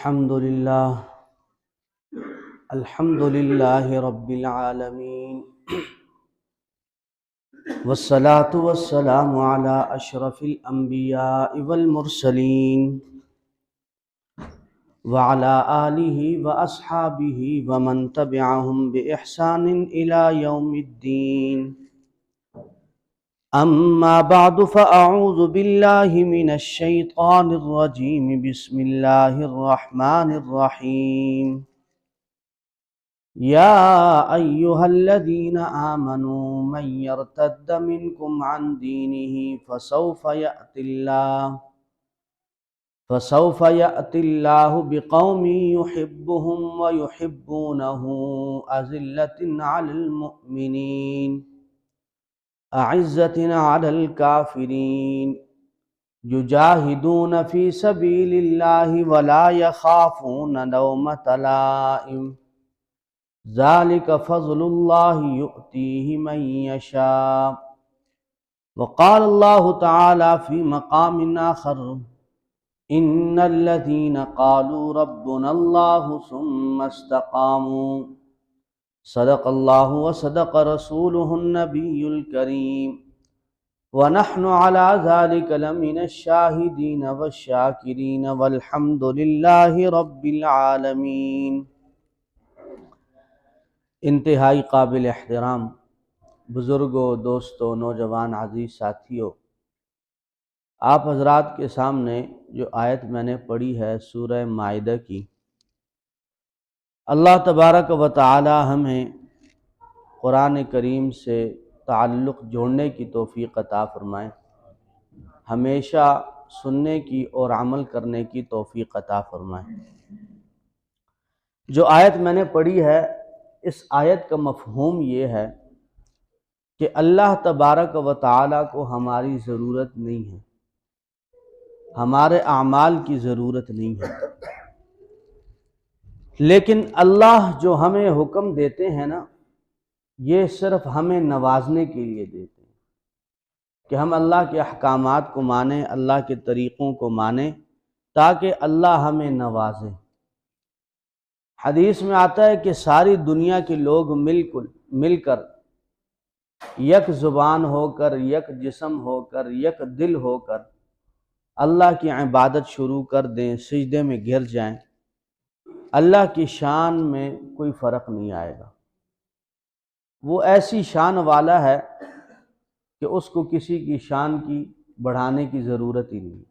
الحمد للہ رب العالمین والصلاة والسلام علی اشرف الانبیاء والمرسلین وعلی آلہ واصحابہ ومن تبعہم بإحسان الی یوم الدین اما بعد فاعوذ باللہ من الشیطان الرجیم بسم اللہ الرحمن الرحیم یا ایہا الذین آمنوا من یرتد منکم عن دینہ فسوف یأتی اللہ بقوم یحبہم ویحبونہ اذلۃ علی المؤمنین اعزۃ علی الکافرین یجاہدون فی سبیل اللہ ولا یخافون لومۃ لائم ذالک فضل اللہ یؤتیہ من یشاء وقال اللہ تعالی فی مقام آخر ان الذین قالوا ربنا اللہ ثم استقاموا صدق اللہ وصدق رسولہ النبی الکریم ونحن علی ذلک لمن الشاہدین والشاکرین والحمد للہ رب العالمین۔ انتہائی قابل احترام بزرگوں، دوستوں، نوجوان عزیز ساتھیوں، آپ حضرات کے سامنے جو آیت میں نے پڑھی ہے سورہ مائدہ کی، اللہ تبارک و تعالی ہمیں قرآن کریم سے تعلق جوڑنے کی توفیق عطا فرمائے، ہمیشہ سننے کی اور عمل کرنے کی توفیق عطا فرمائے۔ جو آیت میں نے پڑھی ہے، اس آیت کا مفہوم یہ ہے کہ اللہ تبارک و تعالی کو ہماری ضرورت نہیں ہے، ہمارے اعمال کی ضرورت نہیں ہے، لیکن اللہ جو ہمیں حکم دیتے ہیں نا، یہ صرف ہمیں نوازنے کے لیے دیتے ہیں کہ ہم اللہ کے احکامات کو مانیں، اللہ کے طریقوں کو مانیں، تاکہ اللہ ہمیں نوازے۔ حدیث میں آتا ہے کہ ساری دنیا کے لوگ مل کر یک زبان ہو کر، یک جسم ہو کر، یک دل ہو کر اللہ کی عبادت شروع کر دیں، سجدے میں گر جائیں، اللہ کی شان میں کوئی فرق نہیں آئے گا۔ وہ ایسی شان والا ہے کہ اس کو کسی کی شان کی بڑھانے کی ضرورت ہی نہیں۔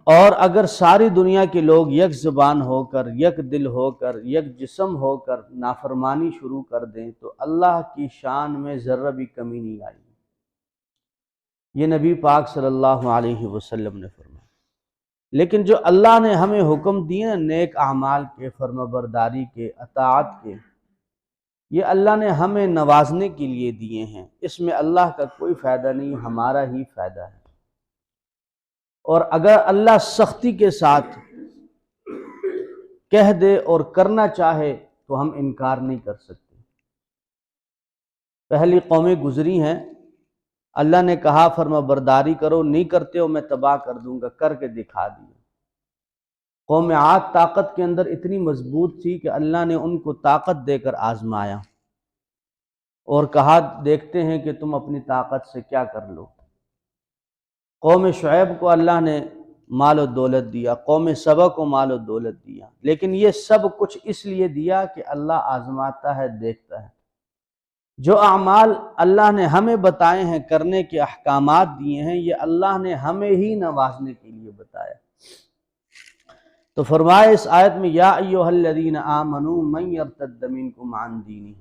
اور اگر ساری دنیا کے لوگ یک زبان ہو کر، یک دل ہو کر، یک جسم ہو کر نافرمانی شروع کر دیں تو اللہ کی شان میں ذرہ بھی کمی نہیں آئی۔ یہ نبی پاک صلی اللہ علیہ وسلم نے فرمایا۔ لیکن جو اللہ نے ہمیں حکم دیے نیک اعمال کے، فرمانبرداری کے، اطاعت کے، یہ اللہ نے ہمیں نوازنے کے لیے دیے ہیں۔ اس میں اللہ کا کوئی فائدہ نہیں، ہمارا ہی فائدہ ہے۔ اور اگر اللہ سختی کے ساتھ کہہ دے اور کرنا چاہے تو ہم انکار نہیں کر سکتے۔ پہلی قومیں گزری ہیں، اللہ نے کہا فرما برداری کرو، نہیں کرتے ہو میں تباہ کر دوں گا، کر کے دکھا دیا۔ قوم عاد طاقت کے اندر اتنی مضبوط تھی کہ اللہ نے ان کو طاقت دے کر آزمایا اور کہا دیکھتے ہیں کہ تم اپنی طاقت سے کیا کر لو۔ قوم شعیب کو اللہ نے مال و دولت دیا، قوم سبا کو مال و دولت دیا، لیکن یہ سب کچھ اس لیے دیا کہ اللہ آزماتا ہے، دیکھتا ہے۔ جو اعمال اللہ نے ہمیں بتائے ہیں، کرنے کے احکامات دیے ہیں، یہ اللہ نے ہمیں ہی نوازنے کے لیے بتایا۔ تو فرمایا اس آیت میں یا ایھا الذین آمنوا من یرتد منکم عن دینہ،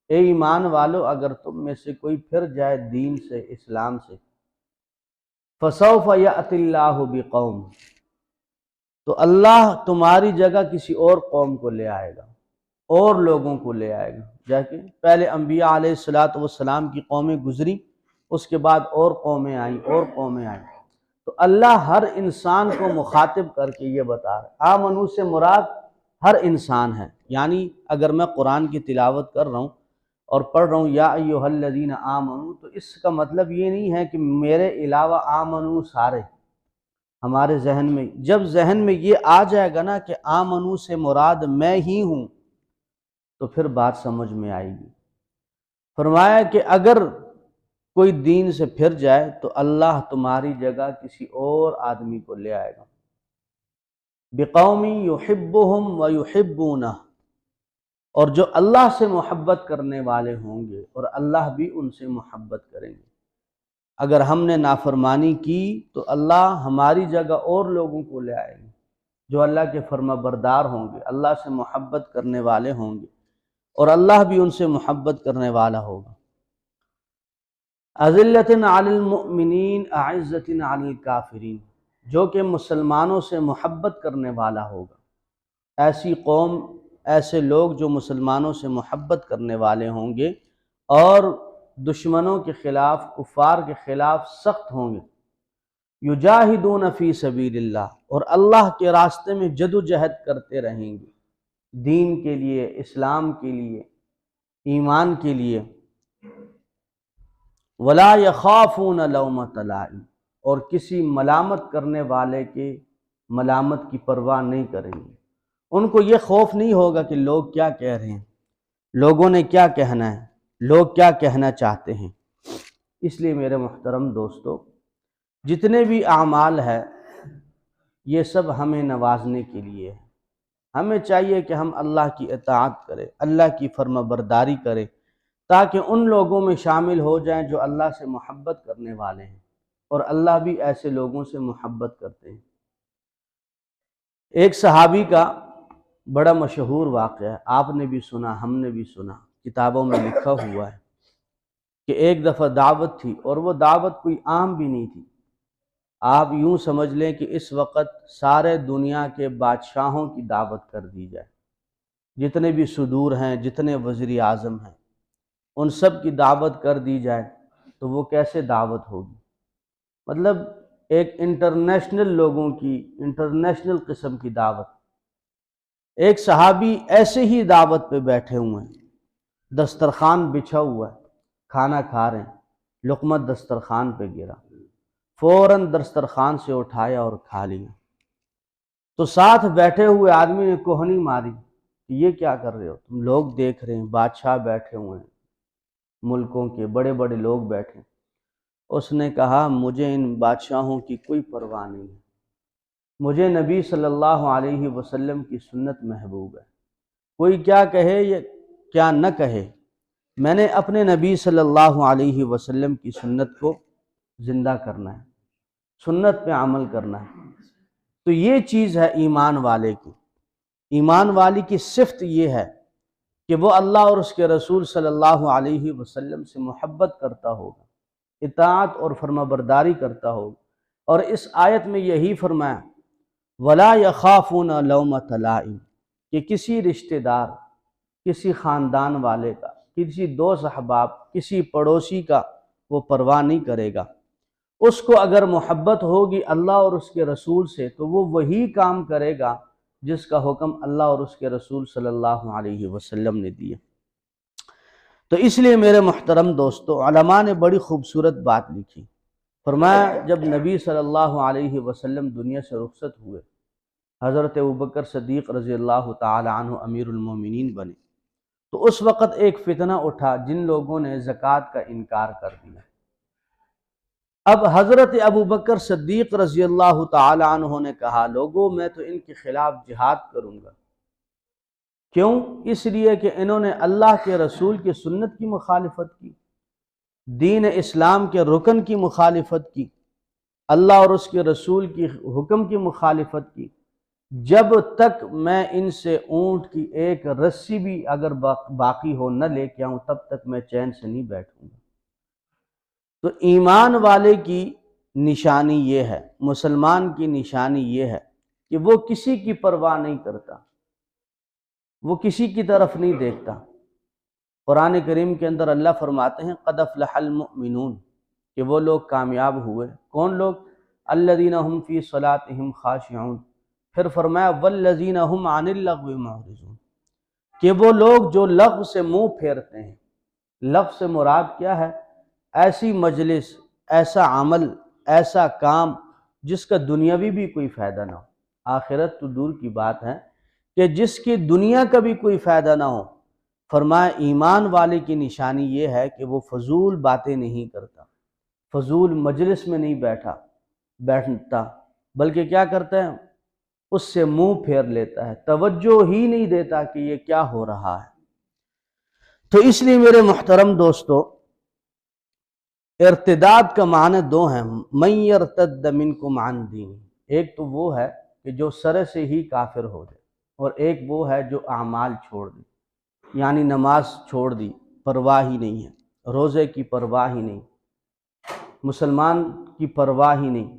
اے ایمان والو اگر تم میں سے کوئی پھر جائے دین سے، اسلام سے، فسوف یأتی اللہ بقوم، تو اللہ تمہاری جگہ کسی اور قوم کو لے آئے گا، اور لوگوں کو لے آئے گا۔ جیسے پہلے انبیاء علیہ السلام کی قومیں گزری، اس کے بعد اور قومیں آئیں، اور قومیں آئیں، تو اللہ ہر انسان کو مخاطب کر کے یہ بتا رہا ہے۔ آمنو سے مراد ہر انسان ہے، یعنی اگر میں قرآن کی تلاوت کر رہا ہوں اور پڑھ رہا ہوں یا ایھا الذین آمنو، تو اس کا مطلب یہ نہیں ہے کہ میرے علاوہ آمنو سارے، ہمارے ذہن میں جب ذہن میں یہ آ جائے گا نا کہ آمنو سے مراد میں ہی ہوں، تو پھر بات سمجھ میں آئے گی۔ فرمایا کہ اگر کوئی دین سے پھر جائے تو اللہ تمہاری جگہ کسی اور آدمی کو لے آئے گا۔ بقوم یحبہم ویحبونہ، اور جو اللہ سے محبت کرنے والے ہوں گے اور اللہ بھی ان سے محبت کریں گے۔ اگر ہم نے نافرمانی کی تو اللہ ہماری جگہ اور لوگوں کو لے آئے گے جو اللہ کے فرما بردار ہوں گے، اللہ سے محبت کرنے والے ہوں گے، اور اللہ بھی ان سے محبت کرنے والا ہوگا۔ اذلۃ علی المؤمنین اعزۃ علی الکافرین، جو کہ مسلمانوں سے محبت کرنے والا ہوگا۔ ایسی قوم، ایسے لوگ جو مسلمانوں سے محبت کرنے والے ہوں گے اور دشمنوں کے خلاف، کفار کے خلاف سخت ہوں گے۔ یجاہدون فی سبیل اللہ، اور اللہ کے راستے میں جدوجہد کرتے رہیں گے، دین کے لیے، اسلام کے لیے، ایمان کے لیے۔ ولا یخافون لومۃ لائم، اور کسی ملامت کرنے والے کے ملامت کی پرواہ نہیں کریں گے۔ ان کو یہ خوف نہیں ہوگا کہ لوگ کیا کہہ رہے ہیں، لوگوں نے کیا کہنا ہے، لوگ کیا کہنا چاہتے ہیں۔ اس لیے میرے محترم دوستو، جتنے بھی اعمال ہے یہ سب ہمیں نوازنے کے لیے ہے۔ ہمیں چاہیے کہ ہم اللہ کی اطاعت کریں، اللہ کی فرما برداری کریں، تاکہ ان لوگوں میں شامل ہو جائیں جو اللہ سے محبت کرنے والے ہیں، اور اللہ بھی ایسے لوگوں سے محبت کرتے ہیں۔ ایک صحابی کا بڑا مشہور واقعہ ہے، آپ نے بھی سنا، ہم نے بھی سنا، کتابوں میں لکھا ہوا ہے کہ ایک دفعہ دعوت تھی، اور وہ دعوت کوئی عام بھی نہیں تھی۔ آپ یوں سمجھ لیں کہ اس وقت سارے دنیا کے بادشاہوں کی دعوت کر دی جائے، جتنے بھی صدور ہیں، جتنے وزیر اعظم ہیں، ان سب کی دعوت کر دی جائے تو وہ کیسے دعوت ہوگی؟ مطلب ایک انٹرنیشنل لوگوں کی، انٹرنیشنل قسم کی دعوت۔ ایک صحابی ایسے ہی دعوت پہ بیٹھے ہوئے ہیں، دسترخوان بچھا ہوا ہے، کھانا کھا رہے ہیں، لقمہ دسترخوان پہ گرا، فوراً دسترخوان سے اٹھایا اور کھا لیا۔ تو ساتھ بیٹھے ہوئے آدمی نے کوہنی ماری کہ یہ کیا کر رہے ہو تم؟ لوگ دیکھ رہے ہیں، بادشاہ بیٹھے ہوئے ہیں، ملکوں کے بڑے بڑے لوگ بیٹھے ہیں۔ اس نے کہا مجھے ان بادشاہوں کی کوئی پرواہ نہیں ہے، مجھے نبی صلی اللہ علیہ وسلم کی سنت محبوب ہے، کوئی کیا کہے یا کیا نہ کہے، میں نے اپنے نبی صلی اللہ علیہ وسلم کی سنت کو زندہ کرنا ہے، سنت پہ عمل کرنا ہے۔ تو یہ چیز ہے ایمان والے کی۔ ایمان والی کی صفت یہ ہے کہ وہ اللہ اور اس کے رسول صلی اللہ علیہ وسلم سے محبت کرتا ہوگا، اطاعت اور فرما برداری کرتا ہوگا۔ اور اس آیت میں یہی فرمایا وَلَا يَخَافُونَ لَوْمَةَ لَائِمٍ، کہ کسی رشتہ دار، کسی خاندان والے کا، کسی دوست احباب، کسی پڑوسی کا وہ پرواہ نہیں کرے گا۔ اس کو اگر محبت ہوگی اللہ اور اس کے رسول سے تو وہ وہی کام کرے گا جس کا حکم اللہ اور اس کے رسول صلی اللہ علیہ وسلم نے دیا۔ تو اس لیے میرے محترم دوستو، علماء نے بڑی خوبصورت بات لکھی۔ فرمایا جب نبی صلی اللہ علیہ وسلم دنیا سے رخصت ہوئے، حضرت ابوبکر صدیق رضی اللہ تعالی عنہ امیر المومنین بنے، تو اس وقت ایک فتنہ اٹھا، جن لوگوں نے زکوٰۃ کا انکار کر دیا۔ اب حضرت ابوبکر صدیق رضی اللہ تعالی عنہ نے کہا لوگوں میں تو ان کے خلاف جہاد کروں گا۔ کیوں؟ اس لیے کہ انہوں نے اللہ کے رسول کی سنت کی مخالفت کی، دین اسلام کے رکن کی مخالفت کی، اللہ اور اس کے رسول کی حکم کی مخالفت کی۔ جب تک میں ان سے اونٹ کی ایک رسی بھی اگر باقی ہو نہ لے کے آؤں، تب تک میں چین سے نہیں بیٹھوں گا۔ تو ایمان والے کی نشانی یہ ہے، مسلمان کی نشانی یہ ہے کہ وہ کسی کی پرواہ نہیں کرتا، وہ کسی کی طرف نہیں دیکھتا۔ قرآن کریم کے اندر اللہ فرماتے ہیں قد افلح المؤمنون، کہ وہ لوگ کامیاب ہوئے۔ کون لوگ؟ الذین هم فی صلاتهم خاشعون۔ پھر فرمایا والذین هم عن اللغو معرضون، کہ وہ لوگ جو لغو سے منہ پھیرتے ہیں۔ لغو سے مراد کیا ہے؟ ایسی مجلس، ایسا عمل، ایسا کام جس کا دنیاوی بھی کوئی فائدہ نہ ہو، آخرت تو دور کی بات ہے کہ جس کی دنیا کا بھی کوئی فائدہ نہ ہو۔ فرمایا ایمان والے کی نشانی یہ ہے کہ وہ فضول باتیں نہیں کرتا، فضول مجلس میں نہیں بیٹھتا، بلکہ کیا کرتا ہے، اس سے منہ پھیر لیتا ہے، توجہ ہی نہیں دیتا کہ یہ کیا ہو رہا ہے۔ تو اس لیے میرے محترم دوستو، ارتداد کا معنی دو ہیں، من یرتد منکم عن دین، ایک تو وہ ہے کہ جو سر سے ہی کافر ہو جائے، اور ایک وہ ہے جو اعمال چھوڑ دے، یعنی نماز چھوڑ دی، پرواہ ہی نہیں ہے، روزے کی پرواہ ہی نہیں، مسلمان کی پرواہ ہی نہیں،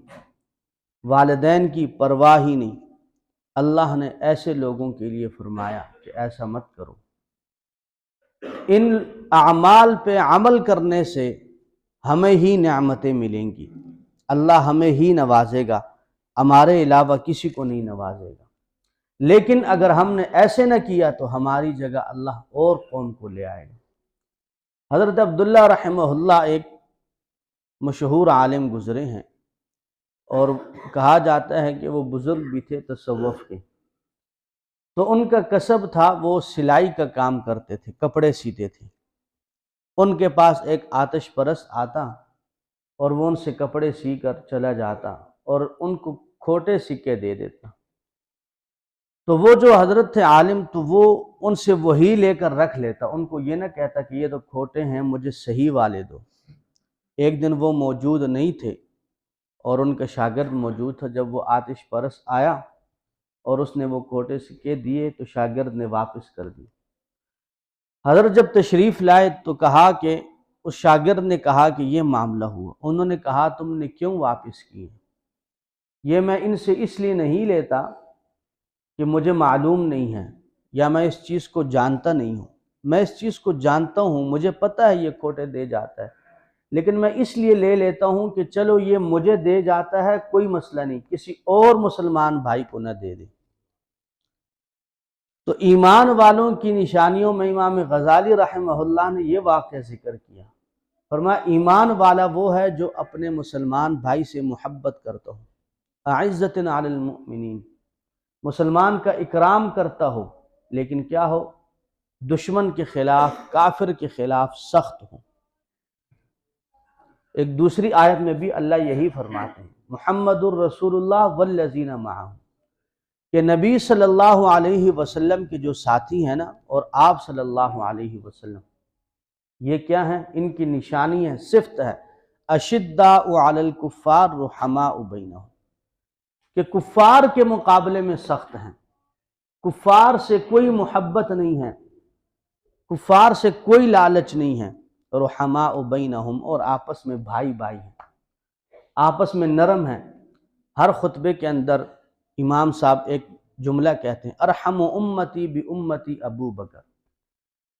والدین کی پرواہ ہی نہیں۔ اللہ نے ایسے لوگوں کے لیے فرمایا کہ ایسا مت کرو، ان اعمال پہ عمل کرنے سے ہمیں ہی نعمتیں ملیں گی، اللہ ہمیں ہی نوازے گا، ہمارے علاوہ کسی کو نہیں نوازے گا۔ لیکن اگر ہم نے ایسے نہ کیا تو ہماری جگہ اللہ اور قوم کو لے آئے گا۔ حضرت عبداللہ رحمہ اللہ ایک مشہور عالم گزرے ہیں، اور کہا جاتا ہے کہ وہ بزرگ بھی تھے تصوف کے، تو ان کا کسب تھا، وہ سلائی کا کام کرتے تھے، کپڑے سیتے تھے۔ ان کے پاس ایک آتش پرست آتا اور وہ ان سے کپڑے سی کر چلا جاتا اور ان کو کھوٹے سکے دے دیتا۔ تو وہ جو حضرت تھے عالم، تو وہ ان سے وہی لے کر رکھ لیتا، ان کو یہ نہ کہتا کہ یہ تو کھوٹے ہیں، مجھے صحیح والے دو۔ ایک دن وہ موجود نہیں تھے اور ان کا شاگرد موجود تھا، جب وہ آتش پرست آیا اور اس نے وہ کھوٹے سکے دیے تو شاگرد نے واپس کر دی۔ حضرت جب تشریف لائے تو کہا کہ اس شاگرد نے کہا کہ یہ معاملہ ہوا۔ انہوں نے کہا تم نے کیوں واپس کیے؟ یہ میں ان سے اس لیے نہیں لیتا کہ مجھے معلوم نہیں ہے یا میں اس چیز کو جانتا نہیں ہوں، میں اس چیز کو جانتا ہوں، مجھے پتہ ہے یہ کھوٹے دے جاتا ہے، لیکن میں اس لیے لے لیتا ہوں کہ چلو یہ مجھے دے جاتا ہے، کوئی مسئلہ نہیں، کسی اور مسلمان بھائی کو نہ دے دے۔ تو ایمان والوں کی نشانیوں میں امام غزالی رحمہ اللہ نے یہ واقعہ ذکر کیا، فرمایا ایمان والا وہ ہے جو اپنے مسلمان بھائی سے محبت کرتا ہو، اعزۃ علی المؤمنین، مسلمان کا اکرام کرتا ہو، لیکن کیا ہو، دشمن کے خلاف، کافر کے خلاف سخت ہو۔ ایک دوسری آیت میں بھی اللہ یہی فرماتے ہیں، محمد الرسول اللہ والذین معہ، کہ نبی صلی اللہ علیہ وسلم کے جو ساتھی ہیں نا، اور آپ صلی اللہ علیہ وسلم، یہ کیا ہیں، ان کی نشانی ہے، صفت ہے، اشداء علی الکفار رحماء بینہم، کہ کفار کے مقابلے میں سخت ہیں، کفار سے کوئی محبت نہیں ہے، کفار سے کوئی لالچ نہیں ہے، رحماء بینہم، اور آپس میں بھائی بھائی ہیں، آپس میں نرم ہیں۔ ہر خطبے کے اندر امام صاحب ایک جملہ کہتے ہیں، ارحم امتی بامتی ابو بکر،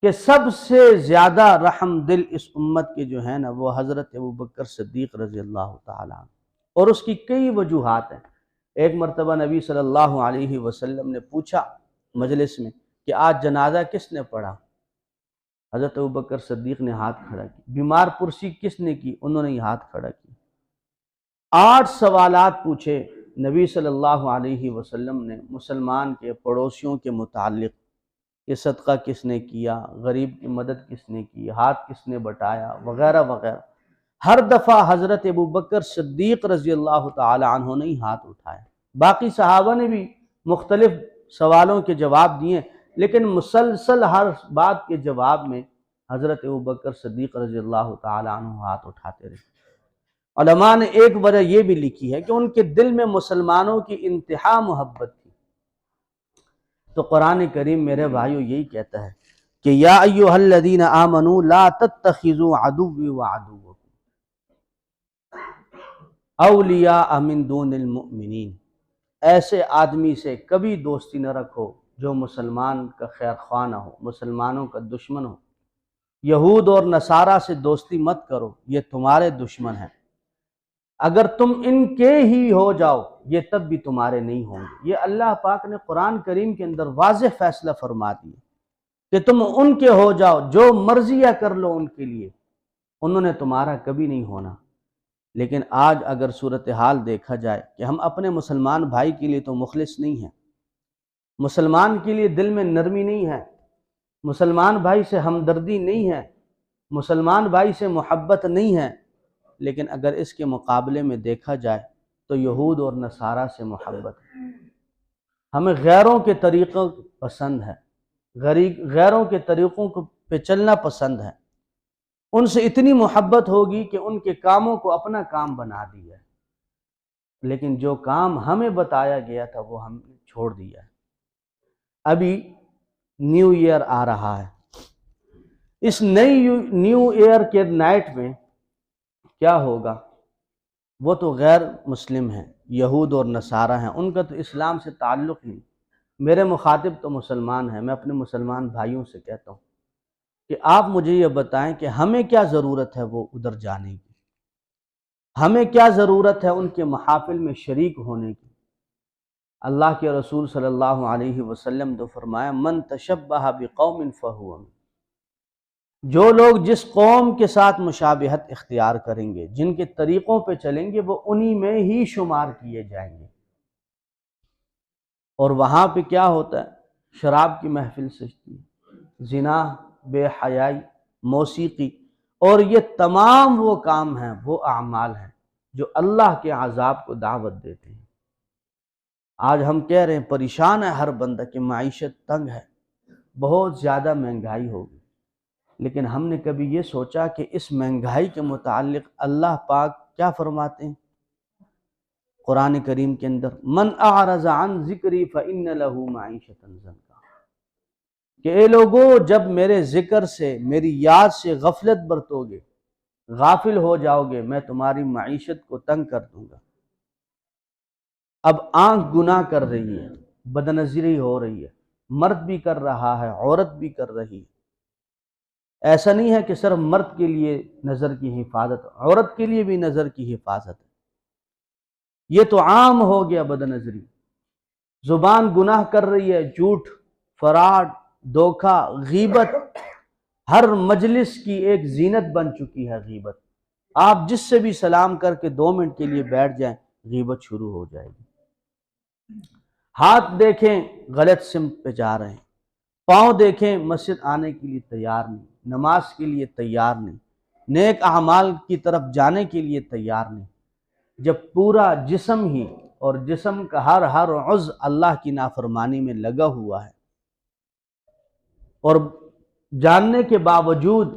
کہ سب سے زیادہ رحم دل اس امت کے جو ہیں نا وہ حضرت ابو بکر صدیق رضی اللہ تعالیٰ عنہ، اور اس کی کئی وجوہات ہیں۔ ایک مرتبہ نبی صلی اللہ علیہ وسلم نے پوچھا مجلس میں کہ آج جنازہ کس نے پڑھا؟ حضرت ابو بکر صدیق نے ہاتھ کھڑا کی۔ بیمار پرسی کس نے کی؟ انہوں نے ہاتھ کھڑا کی۔ 8 سوالات پوچھے نبی صلی اللہ علیہ وسلم نے مسلمان کے پڑوسیوں کے متعلق، کہ صدقہ کس نے کیا، غریب کی مدد کس نے کی، ہاتھ کس نے بٹایا، وغیرہ وغیرہ۔ ہر دفعہ حضرت ابو بکر صدیق رضی اللہ تعالی عنہ نے ہی ہاتھ اٹھایا۔ باقی صحابہ نے بھی مختلف سوالوں کے جواب دیے، لیکن مسلسل ہر بات کے جواب میں حضرت ابو بکر صدیق رضی اللہ تعالی عنہ ہاتھ اٹھاتے رہے۔ علماء نے ایک وجہ یہ بھی لکھی ہے کہ ان کے دل میں مسلمانوں کی انتہا محبت تھی۔ تو قرآن کریم میرے بھائیو یہی کہتا ہے کہ یا ایھا الذین آمنوا لا تتخذوا عدوی وعدوکم اولیاء من دون المؤمنین، ایسے آدمی سے کبھی دوستی نہ رکھو جو مسلمان کا خیر خواہ نہ ہو، مسلمانوں کا دشمن ہو۔ یہود اور نصارہ سے دوستی مت کرو، یہ تمہارے دشمن ہیں، اگر تم ان کے ہی ہو جاؤ یہ تب بھی تمہارے نہیں ہوں گے۔ یہ اللہ پاک نے قرآن کریم کے اندر واضح فیصلہ فرما دیا کہ تم ان کے ہو جاؤ، جو مرضیہ کر لو ان کے لیے، انہوں نے تمہارا کبھی نہیں ہونا۔ لیکن آج اگر صورتحال دیکھا جائے کہ ہم اپنے مسلمان بھائی کے لیے تو مخلص نہیں ہیں، مسلمان کے لیے دل میں نرمی نہیں ہے، مسلمان بھائی سے ہمدردی نہیں ہے، مسلمان بھائی سے محبت نہیں ہے، لیکن اگر اس کے مقابلے میں دیکھا جائے تو یہود اور نصارہ سے محبت ہے۔ ہمیں غیروں کے طریقوں پسند ہے، غیروں کے طریقوں پہ چلنا پسند ہے، ان سے اتنی محبت ہوگی کہ ان کے کاموں کو اپنا کام بنا دیا ہے، لیکن جو کام ہمیں بتایا گیا تھا وہ ہم نے چھوڑ دیا ہے۔ ابھی نیو ایئر آ رہا ہے، اس نیو ایئر کے نائٹ میں کیا ہوگا؟ وہ تو غیر مسلم ہیں، یہود اور نصارہ ہیں، ان کا تو اسلام سے تعلق نہیں۔ میرے مخاطب تو مسلمان ہیں، میں اپنے مسلمان بھائیوں سے کہتا ہوں کہ آپ مجھے یہ بتائیں کہ ہمیں کیا ضرورت ہے وہ ادھر جانے کی، ہمیں کیا ضرورت ہے ان کے محافل میں شریک ہونے کی۔ اللہ کے رسول صلی اللہ علیہ وسلم تو فرمایا من تشبہ بقوم فہو منہم، جو لوگ جس قوم کے ساتھ مشابہت اختیار کریں گے، جن کے طریقوں پہ چلیں گے، وہ انہی میں ہی شمار کیے جائیں گے۔ اور وہاں پہ کیا ہوتا ہے؟ شراب کی محفل سجتی ہے، زنا، بے حیائی، موسیقی، اور یہ تمام وہ کام ہیں، وہ اعمال ہیں جو اللہ کے عذاب کو دعوت دیتے ہیں۔ آج ہم کہہ رہے ہیں پریشان ہے ہر بندہ کہ معیشت تنگ ہے، بہت زیادہ مہنگائی ہوگی، لیکن ہم نے کبھی یہ سوچا کہ اس مہنگائی کے متعلق اللہ پاک کیا فرماتے ہیں قرآن کریم کے اندر؟ من اعرض عن ذکری فإن له معیشۃ ضنکا، کہ اے لوگو جب میرے ذکر سے، میری یاد سے غفلت برتو گے، غافل ہو جاؤ گے، میں تمہاری معیشت کو تنگ کر دوں گا۔ اب آنکھ گناہ کر رہی ہے، بدنظری ہو رہی ہے، مرد بھی کر رہا ہے، عورت بھی کر رہی ہے۔ ایسا نہیں ہے کہ صرف مرد کے لیے نظر کی حفاظت، عورت کے لیے بھی نظر کی حفاظت ہے۔ یہ تو عام ہو گیا بدنظری، زبان گناہ کر رہی ہے، جھوٹ، فراڈ، دھوکہ، غیبت، ہر مجلس کی ایک زینت بن چکی ہے غیبت۔ آپ جس سے بھی سلام کر کے 2 منٹ کے لیے بیٹھ جائیں، غیبت شروع ہو جائے گی۔ ہاتھ دیکھیں غلط سمت پہ جا رہے ہیں، پاؤں دیکھیں مسجد آنے کے لیے تیار نہیں، نماز کے لیے تیار نہیں، نیک اعمال کی طرف جانے کے لیے تیار نہیں، جب پورا جسم ہی اور جسم کا ہر عضو اللہ کی نافرمانی میں لگا ہوا ہے، اور جاننے کے باوجود،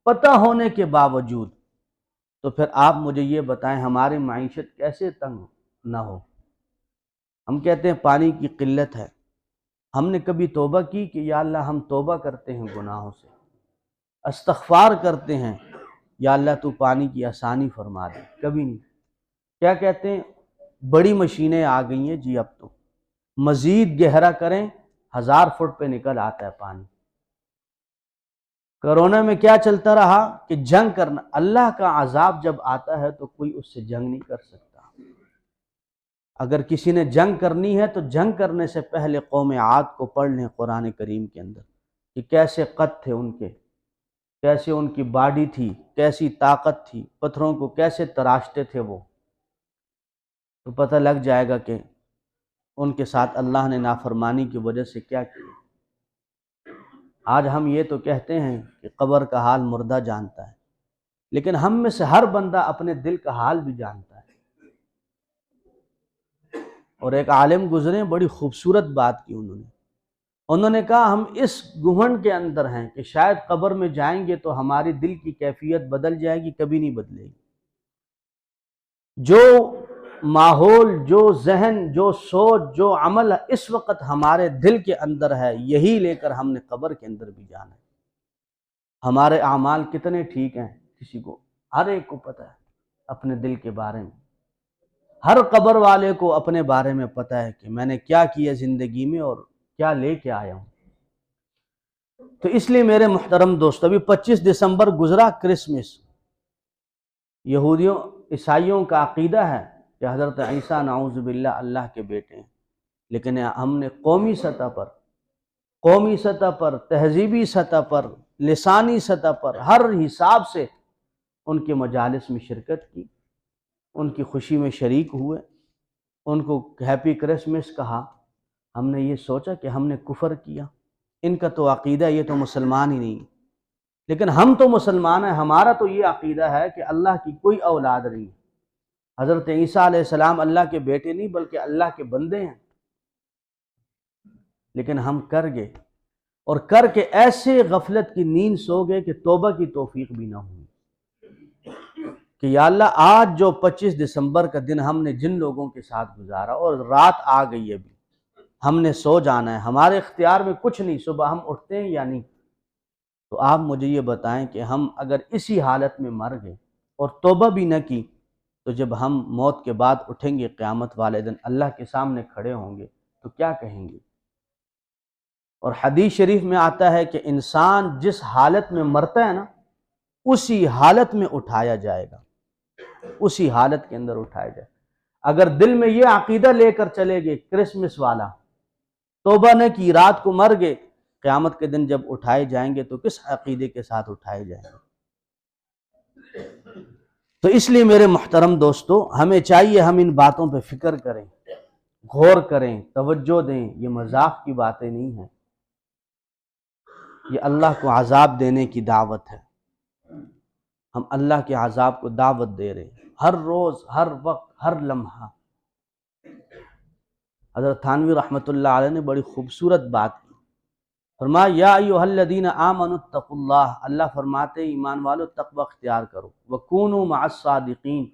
پتہ ہونے کے باوجود، تو پھر آپ مجھے یہ بتائیں ہماری معیشت کیسے تنگ نہ ہو؟ ہم کہتے ہیں پانی کی قلت ہے، ہم نے کبھی توبہ کی کہ یا اللہ ہم توبہ کرتے ہیں گناہوں سے، استغفار کرتے ہیں یا اللہ تو پانی کی آسانی فرما دے؟ کبھی نہیں۔ کیا کہتے ہیں؟ بڑی مشینیں آ گئی ہیں جی، اب تو مزید گہرا کریں 1000 فٹ پہ نکل آتا ہے پانی۔ کرونا میں کیا چلتا رہا کہ جنگ کرنا، اللہ کا عذاب جب آتا ہے تو کوئی اس سے جنگ نہیں کر سکتا۔ اگر کسی نے جنگ کرنی ہے تو جنگ کرنے سے پہلے قوم عاد کو پڑھ لیں قرآن کریم کے اندر کہ کیسے قد تھے ان کے، کیسے ان کی باڈی تھی، کیسی طاقت تھی، پتھروں کو کیسے تراشتے تھے وہ، تو پتہ لگ جائے گا کہ ان کے ساتھ اللہ نے نافرمانی کی وجہ سے کیا کیا۔ آج ہم یہ تو کہتے ہیں کہ قبر کا حال مردہ جانتا ہے، لیکن ہم میں سے ہر بندہ اپنے دل کا حال بھی جانتا ہے۔ اور ایک عالم گزرے، بڑی خوبصورت بات کی انہوں نے کہا ہم اس گھمنڈ کے اندر ہیں کہ شاید قبر میں جائیں گے تو ہماری دل کی کیفیت بدل جائے گی، کبھی نہیں بدلے گی۔ جو ماحول، جو ذہن، جو سوچ، جو عمل اس وقت ہمارے دل کے اندر ہے، یہی لے کر ہم نے قبر کے اندر بھی جانا ہے۔ ہمارے اعمال کتنے ٹھیک ہیں کسی کو، ہر ایک کو پتہ ہے اپنے دل کے بارے میں، ہر قبر والے کو اپنے بارے میں پتہ ہے کہ میں نے کیا کیا زندگی میں اور کیا لے کے آیا ہوں۔ تو اس لیے میرے محترم دوست، ابھی 25 دسمبر گزرا، کرسمس، یہودیوں عیسائیوں کا عقیدہ ہے کہ حضرت عیسیٰ نعوذ باللہ اللہ کے بیٹے ہیں، لیکن ہم نے قومی سطح پر، تہذیبی سطح پر، لسانی سطح پر، ہر حساب سے ان کے مجالس میں شرکت کی، ان کی خوشی میں شریک ہوئے، ان کو ہیپی کرسمس کہا، ہم نے یہ سوچا کہ ہم نے کفر کیا، ان کا تو عقیدہ یہ تو مسلمان ہی نہیں، لیکن ہم تو مسلمان ہیں، ہمارا تو یہ عقیدہ ہے کہ اللہ کی کوئی اولاد نہیں، حضرت عیسیٰ علیہ السلام اللہ کے بیٹے نہیں بلکہ اللہ کے بندے ہیں، لیکن ہم کر گئے، اور کر کے ایسے غفلت کی نیند سو گئے کہ توبہ کی توفیق بھی نہ ہوئی کہ یا اللہ آج جو 25 دسمبر کا دن ہم نے جن لوگوں کے ساتھ گزارا اور رات آ گئی ہے، ابھی ہم نے سو جانا ہے، ہمارے اختیار میں کچھ نہیں، صبح ہم اٹھتے ہیں یا نہیں، تو آپ مجھے یہ بتائیں کہ ہم اگر اسی حالت میں مر گئے اور توبہ بھی نہ کی تو جب ہم موت کے بعد اٹھیں گے قیامت والے دن اللہ کے سامنے کھڑے ہوں گے تو کیا کہیں گے؟ اور حدیث شریف میں آتا ہے کہ انسان جس حالت میں مرتا ہے نا اسی حالت میں اٹھایا جائے گا، اسی حالت کے اندر اٹھایا جائے گا۔ اگر دل میں یہ عقیدہ لے کر چلے گئے کرسمس والا، توبہ نہ کی، رات کو مر گئے، قیامت کے دن جب اٹھائے جائیں گے تو کس عقیدے کے ساتھ اٹھائے جائیں گے؟ تو اس لیے میرے محترم دوستو، ہمیں چاہیے ہم ان باتوں پہ فکر کریں، غور کریں، توجہ دیں، یہ مذاق کی باتیں نہیں ہیں، یہ اللہ کو عذاب دینے کی دعوت ہے، ہم اللہ کے عذاب کو دعوت دے رہے ہیں، ہر روز، ہر وقت، ہر لمحہ۔ حضرت تھانوی رحمۃ اللہ علیہ نے بڑی خوبصورت بات کی، فرمایا یا ایھا الذین آمنوا اتقوا اللہ، اللہ فرماتے ایمان والو تقوی اختیار کرو، وکونوا مع الصادقین،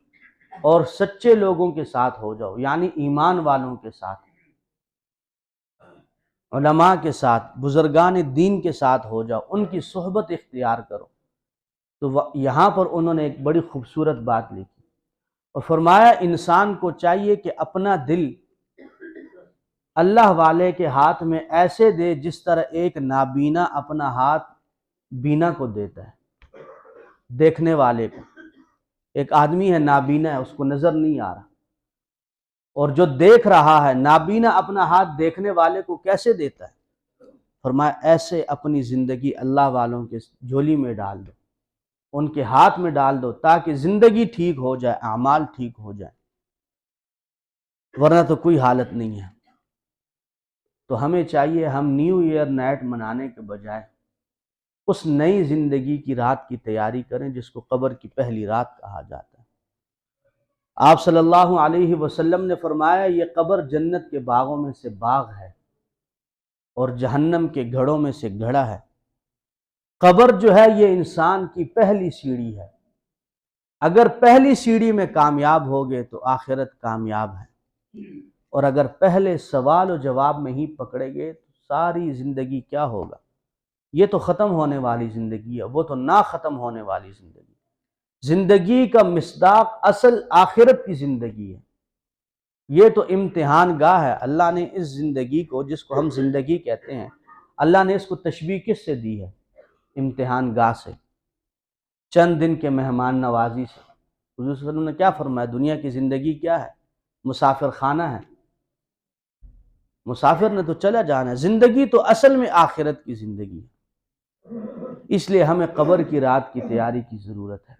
اور سچے لوگوں کے ساتھ ہو جاؤ، یعنی ایمان والوں کے ساتھ، علماء کے ساتھ، بزرگان دین کے ساتھ ہو جاؤ، ان کی صحبت اختیار کرو۔ تو یہاں پر انہوں نے ایک بڑی خوبصورت بات لکھی اور فرمایا انسان کو چاہیے کہ اپنا دل اللہ والے کے ہاتھ میں ایسے دے جس طرح ایک نابینا اپنا ہاتھ بینا کو دیتا ہے، دیکھنے والے کو۔ ایک آدمی ہے نابینا ہے، اس کو نظر نہیں آ رہا، اور جو دیکھ رہا ہے نابینا اپنا ہاتھ دیکھنے والے کو کیسے دیتا ہے؟ فرمایا ایسے اپنی زندگی اللہ والوں کے جھولی میں ڈال دو، ان کے ہاتھ میں ڈال دو، تاکہ زندگی ٹھیک ہو جائے، اعمال ٹھیک ہو جائیں، ورنہ تو کوئی حالت نہیں ہے۔ تو ہمیں چاہیے ہم نیو ایئر نائٹ منانے کے بجائے اس نئی زندگی کی رات کی تیاری کریں جس کو قبر کی پہلی رات کہا جاتا ہے۔ آپ صلی اللہ علیہ وسلم نے فرمایا یہ قبر جنت کے باغوں میں سے باغ ہے اور جہنم کے گھڑوں میں سے گھڑا ہے۔ قبر جو ہے یہ انسان کی پہلی سیڑھی ہے، اگر پہلی سیڑھی میں کامیاب ہو گئے تو آخرت کامیاب ہے، اور اگر پہلے سوال و جواب میں ہی پکڑے گئے تو ساری زندگی کیا ہوگا؟ یہ تو ختم ہونے والی زندگی ہے، وہ تو نہ ختم ہونے والی زندگی۔ زندگی کا مصداق اصل آخرت کی زندگی ہے، یہ تو امتحان گاہ ہے۔ اللہ نے اس زندگی کو، جس کو ہم زندگی کہتے ہیں، اللہ نے اس کو تشبیہ کس سے دی ہے؟ امتحان گاہ سے، چند دن کے مہمان نوازی سے۔ حضور صلی اللہ علیہ وسلم نے کیا فرمایا؟ دنیا کی زندگی کیا ہے؟ مسافر خانہ ہے، مسافر نے تو چلا جانا ہے، زندگی تو اصل میں آخرت کی زندگی ہے۔ اس لیے ہمیں قبر کی رات کی تیاری کی ضرورت ہے،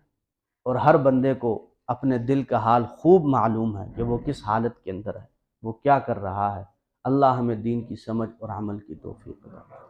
اور ہر بندے کو اپنے دل کا حال خوب معلوم ہے کہ وہ کس حالت کے اندر ہے، وہ کیا کر رہا ہے۔ اللہ ہمیں دین کی سمجھ اور عمل کی توفیق عطا فرمائے۔